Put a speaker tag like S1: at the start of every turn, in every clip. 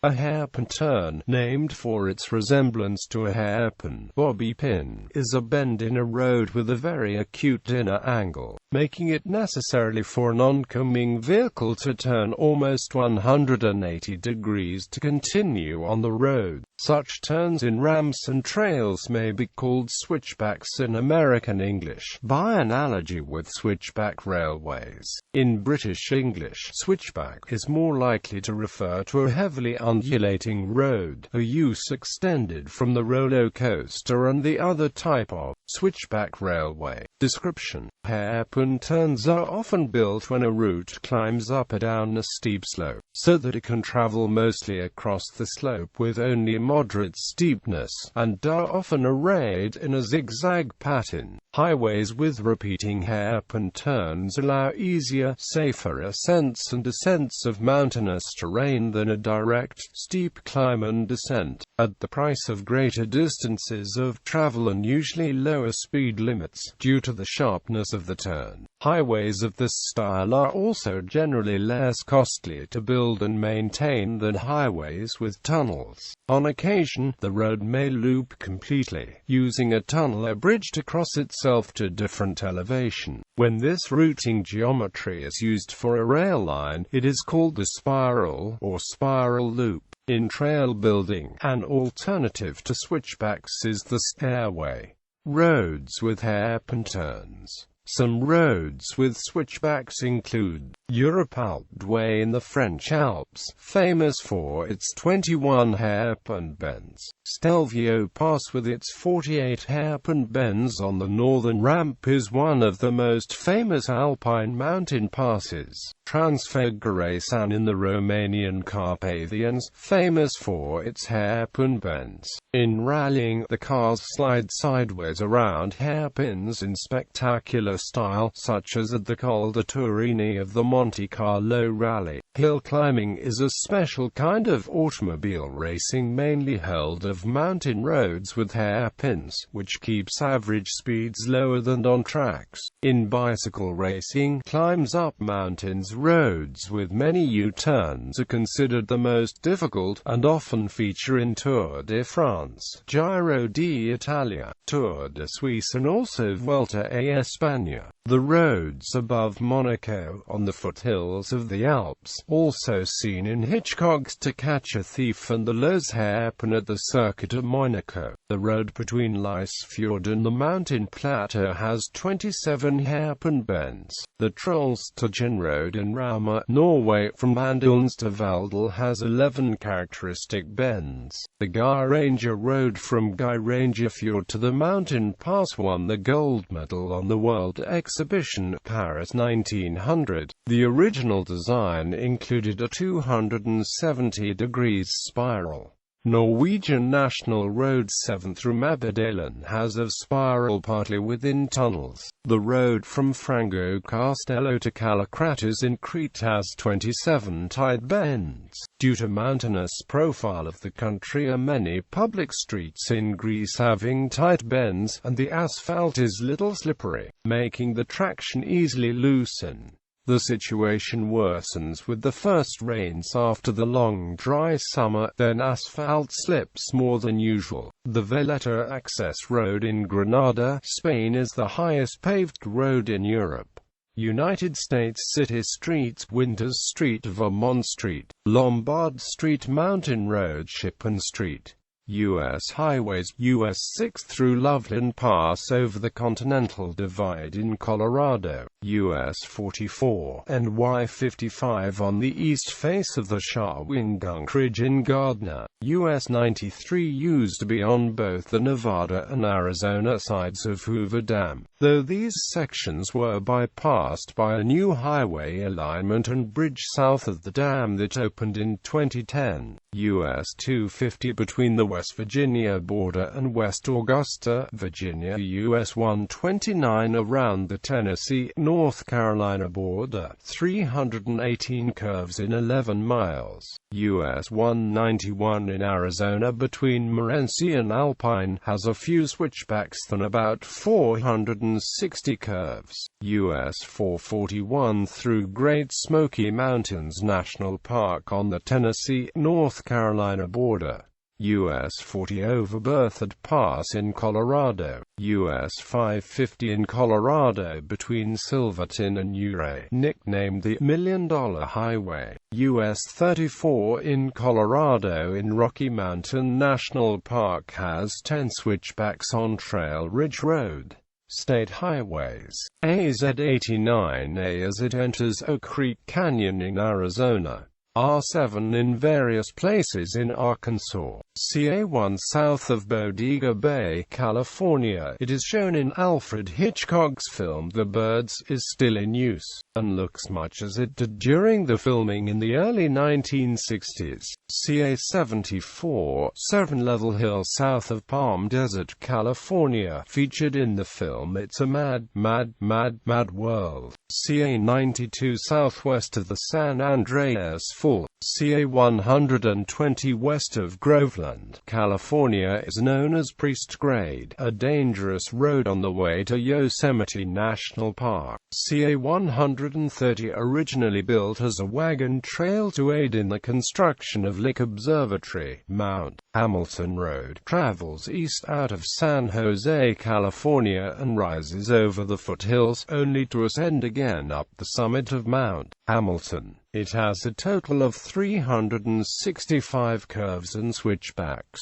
S1: A hairpin turn, named for its resemblance to a hairpin, bobby pin, is a bend in a road with a very acute inner angle, making it necessary for an oncoming vehicle to turn almost 180 degrees to continue on the road. Such turns in ramps and trails may be called switchbacks in American English, by analogy with switchback railways. In British English, switchback is more likely to refer to a heavily undulating road, a use extended from the rollercoaster and the other type of switchback railway. Description: hairpin turns are often built when a route climbs up or down a steep slope, so that it can travel mostly across the slope with only moderate steepness, and are often arrayed in a zigzag pattern. Highways with repeating hairpin turns allow easier, safer ascents and descents of mountainous terrain than a direct, steep climb and descent, at the price of greater distances of travel and usually lower speed limits, due to the sharpness of the turn. Highways of this style are also generally less costly to build and maintain than highways with tunnels. On occasion, the road may loop completely, using a tunnel or bridge to cross itself to different elevation. When this routing geometry is used for a rail line, it is called the spiral or spiral loop. In trail building, an alternative to switchbacks is the stairway. Roads with hairpin turns. Some roads with switchbacks include Europe Alped Way in the French Alps, famous for its 21 hairpin bends. Stelvio Pass with its 48 hairpin bends on the northern ramp is one of the most famous alpine mountain passes. Transfiguration in the Romanian Carpathians, famous for its hairpin bends. In rallying, the cars slide sideways around hairpins in spectacular style, such as at the Col de Turini of the Monte Carlo Rally. Hill climbing is a special kind of automobile racing mainly held of mountain roads with hairpins, which keeps average speeds lower than on tracks. In bicycle racing, climbs up mountains roads with many U-turns are considered the most difficult, and often feature in Tour de France, Giro d'Italia, Tour de Suisse and also Vuelta a España. The roads above Monaco, on the foothills of the Alps, also seen in Hitchcock's To Catch a Thief and the Loz hairpin at the Circuit of Monaco. The road between Lysfjord and the mountain plateau has 27 hairpin bends. The Trollstigen road in Rauma, Norway, from Mandalnes to Valdal has 11 characteristic bends. The Geiranger road from Geirangerfjord to the mountain pass won the gold medal on the World Exhibition, Paris 1900. The original design included a 270 degrees spiral. Norwegian National Road 7 through Mabedalen has a spiral partly within tunnels. The road from Frango Castello to Kallikratis in Crete has 27 tight bends. Due to mountainous profile of the country are many public streets in Greece having tight bends, and the asphalt is little slippery, making the traction easily loosen. The situation worsens with the first rains after the long dry summer, then asphalt slips more than usual. The Valletta Access Road in Granada, Spain is the highest paved road in Europe. United States city streets: Winters Street, Vermont Street, Lombard Street, Mountain Road, Shippen Street. U.S. highways: U.S. 6 through Loveland Pass over the Continental Divide in Colorado, U.S. 44, and Y-55 on the east face of the Shawangunk Ridge in Gardner, U.S. 93 used to be on both the Nevada and Arizona sides of Hoover Dam, though these sections were bypassed by a new highway alignment and bridge south of the dam that opened in 2010. U.S. 250 between the West Virginia border and West Augusta, Virginia. U.S. 129 around the Tennessee, North Carolina border, 318 curves in 11 miles. US 191 in Arizona between Morenci and Alpine has a few switchbacks than about 460 curves. US 441 through Great Smoky Mountains National Park on the Tennessee-North Carolina border. US 40 over Berthoud Pass in Colorado. US 550 in Colorado between Silverton and Ouray, nicknamed the $1 Million Highway. US 34 in Colorado in Rocky Mountain National Park has 10 switchbacks on Trail Ridge Road. State highways. AZ 89A as it enters Oak Creek Canyon in Arizona. R7 in various places in Arkansas. CA1 south of Bodega Bay, California. It is shown in Alfred Hitchcock's film The Birds is still in use, and looks much as it did during the filming in the early 1960s. CA74, 7 Level Hill south of Palm Desert, California. Featured in the film It's a Mad, Mad, Mad, Mad World. CA92 southwest of the San Andreas Fault. CA120 west of Groveland, California is known as Priest Grade, a dangerous road on the way to Yosemite National Park. CA130 originally built as a wagon trail to aid in the construction of Lick Observatory. Mount Hamilton Road travels east out of San Jose, California and rises over the foothills, only to ascend again up the summit of Mount Hamilton. It has a total of 365 curves and switchbacks.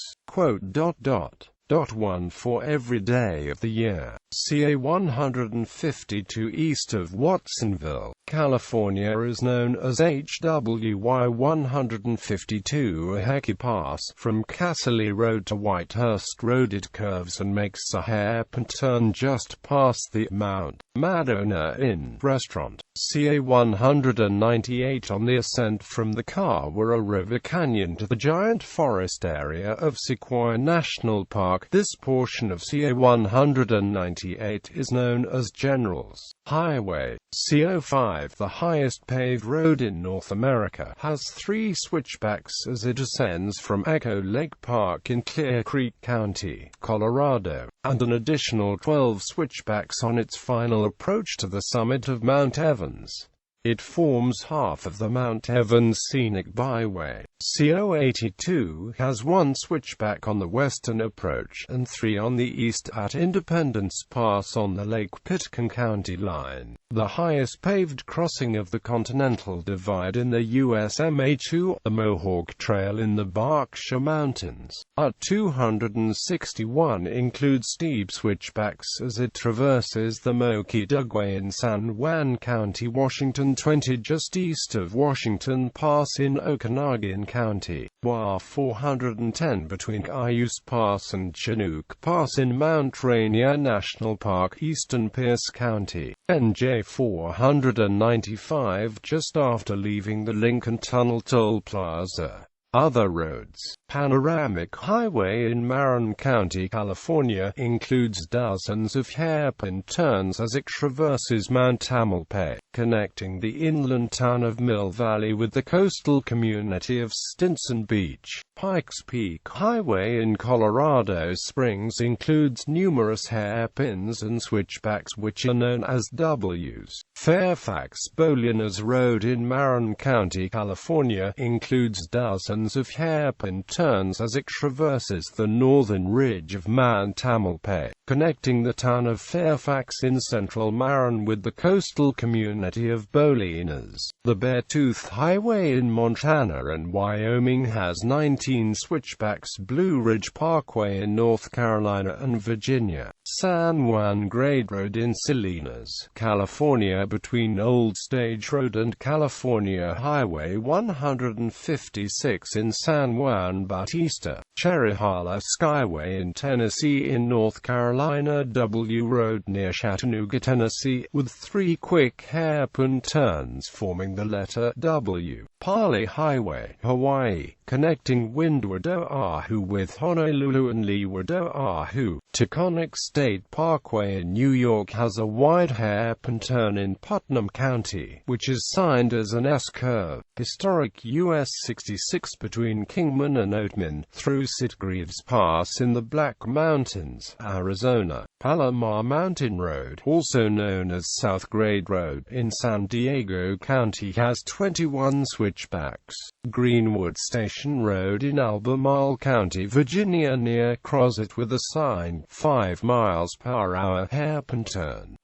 S1: One for every day of the year. CA 152 east of Watsonville, California is known as HWY 152 Aheki Pass. From Casserly Road to Whitehurst Road it curves and makes a hairpin turn just past the Mount Madonna Inn restaurant. CA 198 on the ascent from the Kawara River Canyon to the giant forest area of Sequoia National Park. This portion of CA 198 is known as Generals Highway. CO5, the highest paved road in North America, has 3 switchbacks as it ascends from Echo Lake Park in Clear Creek County, Colorado, and an additional 12 switchbacks on its final approach to the summit of Mount Evans. It forms half of the Mount Evans Scenic Byway. CO82 has 1 switchback on the western approach and 3 on the east at Independence Pass on the Lake Pitkin County line. The highest paved crossing of the Continental Divide in the U.S. MA2, the Mohawk Trail in the Berkshire Mountains, at 261 includes steep switchbacks as it traverses the Moki Dugway in San Juan County, Washington 20 just east of Washington Pass in Okanogan County, WA 410 between Cayuse Pass and Chinook Pass in Mount Rainier National Park, eastern Pierce County, NJ 495 just after leaving the Lincoln Tunnel Toll Plaza. Other roads. Panoramic Highway in Marin County, California, includes dozens of hairpin turns as it traverses Mount Tamalpais, connecting the inland town of Mill Valley with the coastal community of Stinson Beach. Pikes Peak Highway in Colorado Springs includes numerous hairpins and switchbacks which are known as W's. Fairfax-Bolinas Road in Marin County, California, includes dozens of hairpin turns as it traverses the northern ridge of Mount Tamalpais, connecting the town of Fairfax in central Marin with the coastal community of Bolinas. The Beartooth Highway in Montana and Wyoming has 19 switchbacks. Blue Ridge Parkway in North Carolina and Virginia. San Juan Grade Road in Salinas, California between Old Stage Road and California Highway 156 in San Juan Bautista. Cherryhala Skyway in Tennessee. In North Carolina, W Road near Chattanooga, Tennessee, with 3 quick hairpin turns forming the letter W. Parley Highway, Hawaii, connecting Windward Oahu with Honolulu and Leeward Oahu. Taconic State Parkway in New York has a wide hairpin turn in Putnam County, which is signed as an S-curve. Historic US 66 between Kingman and Oatman, through Sitgreaves Pass in the Black Mountains, Arizona. Palomar Mountain Road, also known as South Grade Road, in San Diego County has 21 switchbacks. Greenwood Station Road in Albemarle County, Virginia near Crozet with a sign, 5 miles per hour hairpin turn.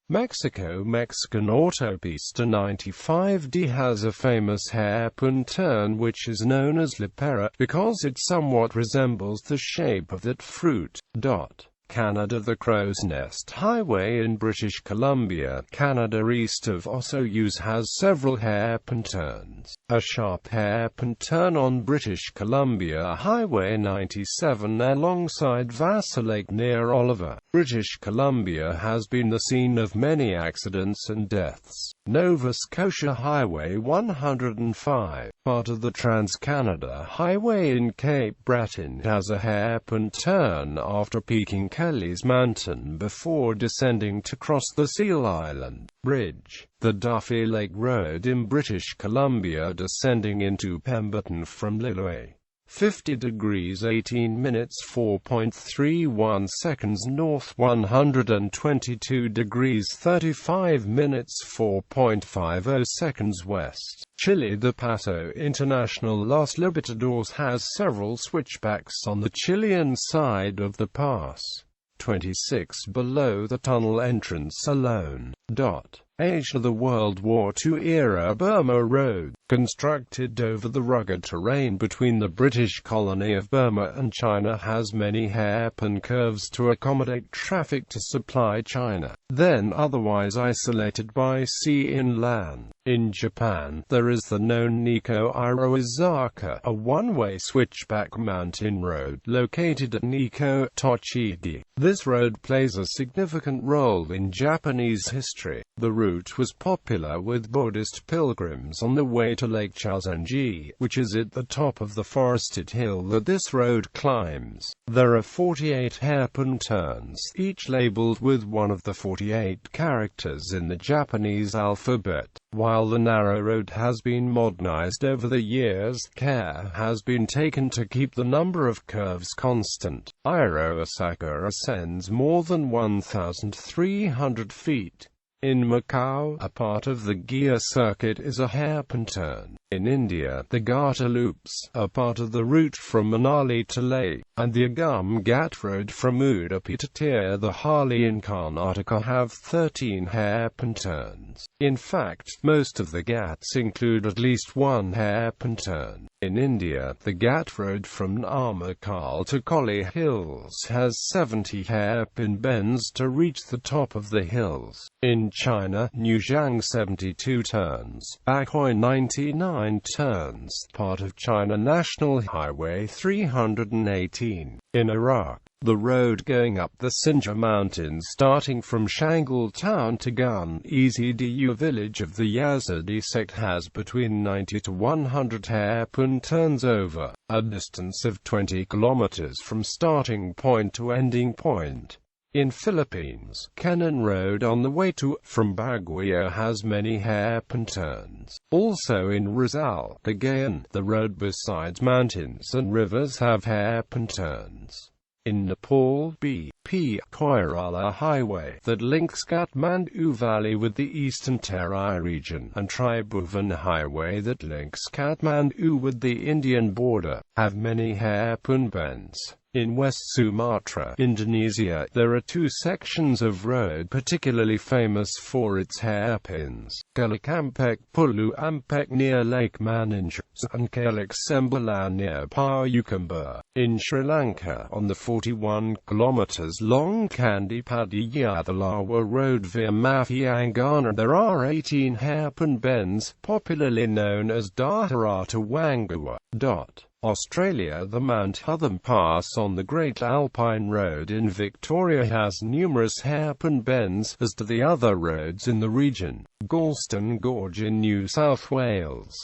S1: Mexican Autopista 95D has a famous hairpin turn which is known as La Pera, because it somewhat resembles the shape of that fruit. Canada. The Crow's Nest Highway in British Columbia, Canada east of Osoyoos has several hairpin turns. A sharp hairpin turn on British Columbia Highway 97 alongside Vassar Lake near Oliver, British Columbia has been the scene of many accidents and deaths. Nova Scotia Highway 105, part of the Trans-Canada Highway in Cape Breton, has a hairpin turn after peaking Kelly's Mountain before descending to cross the Seal Island Bridge. The Duffy Lake Road in British Columbia descending into Pemberton from Lillooet. 50 degrees 18 minutes 4.31 seconds north, 122 degrees 35 minutes 4.50 seconds west. Chile. The Paso International Los Libertadores has several switchbacks on the Chilean side of the pass. 26 below the tunnel entrance alone. Asia. The World War II-era Burma Road, constructed over the rugged terrain between the British colony of Burma and China, has many hairpin curves to accommodate traffic to supply China, then otherwise isolated by sea inland. In Japan, there is the known Nikko Iroizaka, a one-way switchback mountain road located at Nikko Tochigi. This road plays a significant role in Japanese history. The route was popular with Buddhist pilgrims on the way to Lake Chazenji, which is at the top of the forested hill that this road climbs. There are 48 hairpin turns, each labeled with one of the 48 characters in the Japanese alphabet. While the NARA road has been modernized over the years, care has been taken to keep the number of curves constant. Iroizaka ascends more than 1,300 feet. In Macau, a part of the Gia circuit is a hairpin turn. In India, the Garter loops are part of the route from Manali to Leh, and the Agam Ghat road from Udupi to Tirthahalli in Karnataka have 13 hairpin turns. In fact, most of the Ghats include at least one hairpin turn. In India, the Ghat road from Namakkal to Collie Hills has 70 hairpin bends to reach the top of the hills. In China, Nuzhang 72 turns, Bakhoi 99 turns, part of China National Highway 318. In Iraq, the road going up the Sinjar Mountains starting from Shangal town to Gun-Ezidu village of the Yazidi sect has between 90 to 100 hairpin turns over a distance of 20 kilometers from starting point to ending point. In Philippines, Kenan Road on the way to from Baguio has many hairpin turns. Also in Rizal, Cagayan, the road besides mountains and rivers have hairpin turns. In Nepal, B.P. Koirala Highway that links Kathmandu Valley with the eastern Terai region, and Tribhuvan Highway that links Kathmandu with the Indian border, have many hairpin bends. In West Sumatra, Indonesia, there are two sections of road particularly famous for its hairpins: Kalikampek Pulu Ampek near Lake Maninja, and Kalik Sembalan near Payukamba. In Sri Lanka, on the 41 kilometers long Kandipadi Yadalawa road via Mafiangana, there are 18 hairpin bends, popularly known as Daharata Wangua. Australia. The Mount Hotham Pass on the Great Alpine Road in Victoria has numerous hairpin bends, as do the other roads in the region. Galston Gorge in New South Wales.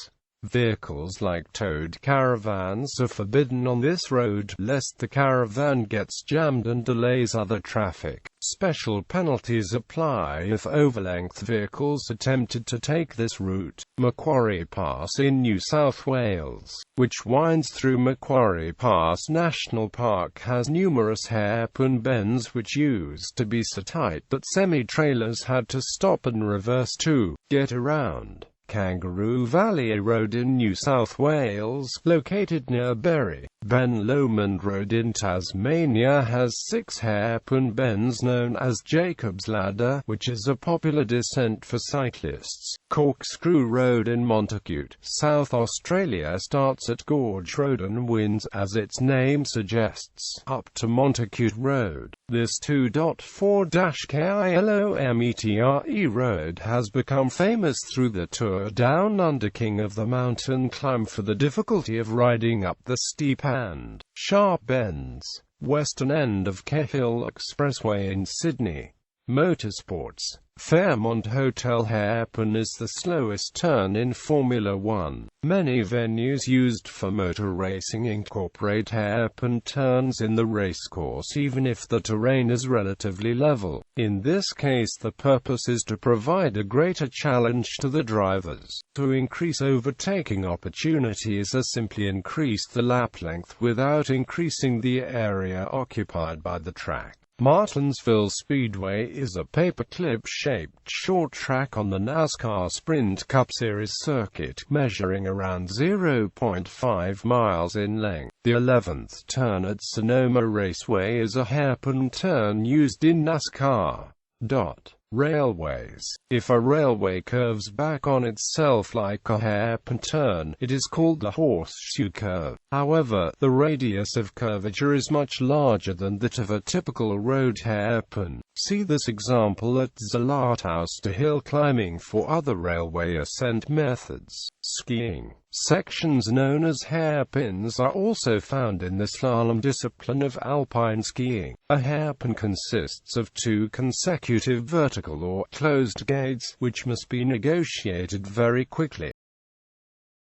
S1: Vehicles like towed caravans are forbidden on this road, lest the caravan gets jammed and delays other traffic. Special penalties apply if overlength vehicles attempted to take this route. Macquarie Pass in New South Wales, which winds through Macquarie Pass National Park, has numerous hairpin bends which used to be so tight that semi-trailers had to stop and reverse to get around. Kangaroo Valley Road in New South Wales, located near Berry, Ben Lomond Road in Tasmania, has 6 hairpin bends known as Jacob's Ladder, which is a popular descent for cyclists. Corkscrew Road in Montacute, South Australia starts at Gorge Road and winds, as its name suggests, up to Montacute Road. This 2.4-kilometre road has become famous through the Tour Down Under King of the Mountain climb for the difficulty of riding up the steep and sharp bends. Western end of Cahill Expressway in Sydney. Motorsports. Fairmont Hotel Hairpin is the slowest turn in Formula One. Many venues used for motor racing incorporate hairpin turns in the racecourse even if the terrain is relatively level. In this case, the purpose is to provide a greater challenge to the drivers. To increase overtaking opportunities or simply increase the lap length without increasing the area occupied by the track. Martinsville Speedway is a paperclip-shaped short track on the NASCAR Sprint Cup Series circuit, measuring around 0.5 miles in length. The 11th turn at Sonoma Raceway is a hairpin turn used in NASCAR. Railways. If a railway curves back on itself like a hairpin turn, it is called the horseshoe curve. However, the radius of curvature is much larger than that of a typical road hairpin. See this example at Zalatoust to hill climbing for other railway ascent methods. Skiing. Sections known as hairpins are also found in the slalom discipline of alpine skiing. A hairpin consists of 2 consecutive vertical or closed gates, which must be negotiated very quickly.